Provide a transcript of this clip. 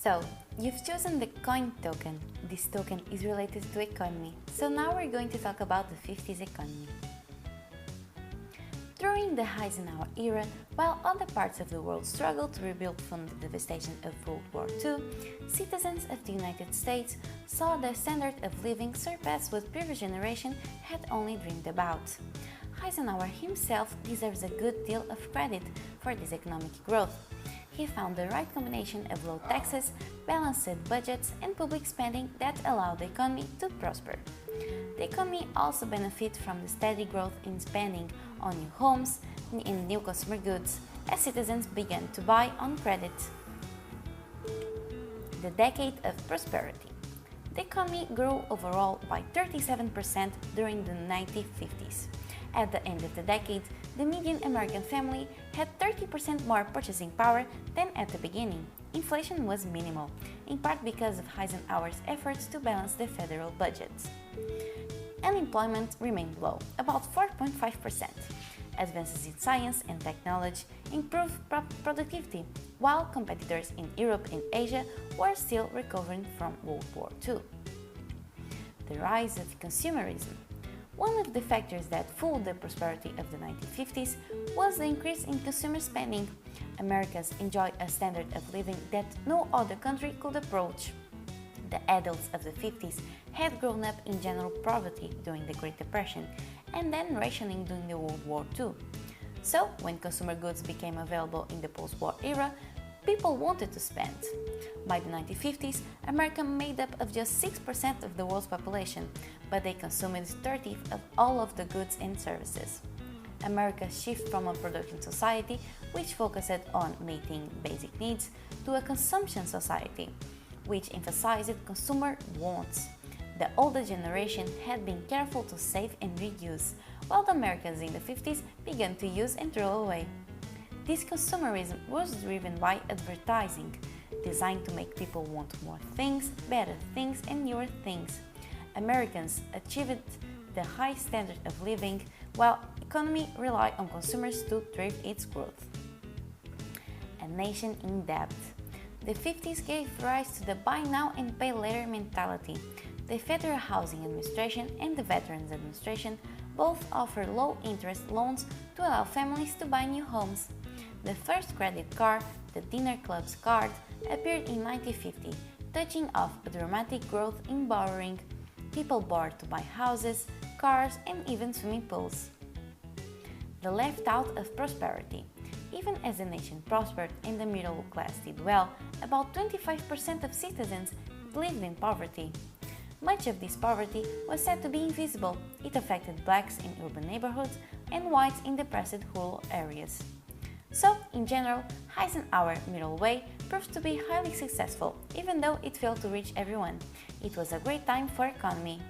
So, you've chosen the coin token. This token is related to economy. So now we're going to talk about the 50s economy. During the Eisenhower era, while other parts of the world struggled to rebuild from the devastation of World War II, citizens of the United States saw their standard of living surpass what previous generation had only dreamed about. Eisenhower himself deserves a good deal of credit for this economic growth. He found the right combination of low taxes, balanced budgets, and public spending that allowed the economy to prosper. The economy also benefited from the steady growth in spending on new homes and new consumer goods as citizens began to buy on credit. The decade of prosperity. The economy grew overall by 37% during the 1950s. At the end of the decade, the median American family had 30% more purchasing power than at the beginning. Inflation was minimal, in part because of Eisenhower's efforts to balance the federal budgets. Unemployment remained low, about 4.5%. Advances in science and technology improved productivity, while competitors in Europe and Asia were still recovering from World War II. The rise of consumerism. One of the factors that fueled the prosperity of the 1950s was the increase in consumer spending. Americans enjoyed a standard of living that no other country could approach. The adults of the 50s had grown up in general poverty during the Great Depression and then rationing during the World War II. So, when consumer goods became available in the post-war era, people wanted to spend. By the 1950s, America made up of just 6% of the world's population, but they consumed 30% of all of the goods and services. America's shift from a production society, which focused on meeting basic needs, to a consumption society, which emphasized consumer wants. The older generation had been careful to save and reuse, while the Americans in the 50s began to use and throw away. This consumerism was driven by advertising, designed to make people want more things, better things, and newer things. Americans achieved the high standard of living, while economy relied on consumers to drive its growth. A nation in debt. The 50s gave rise to the buy now and pay later mentality. The Federal Housing Administration and the Veterans Administration both offer low-interest loans to allow families to buy new homes. The first credit card, the Dinner Club's card, appeared in 1950, touching off a dramatic growth in borrowing. People borrowed to buy houses, cars, and even swimming pools. The left out of prosperity. Even as the nation prospered and the middle class did well, about 25% of citizens lived in poverty. Much of this poverty was said to be invisible. It affected blacks in urban neighborhoods and whites in depressed rural areas. So, in general, Eisenhower's middle way proved to be highly successful, even though it failed to reach everyone. It was a great time for economy.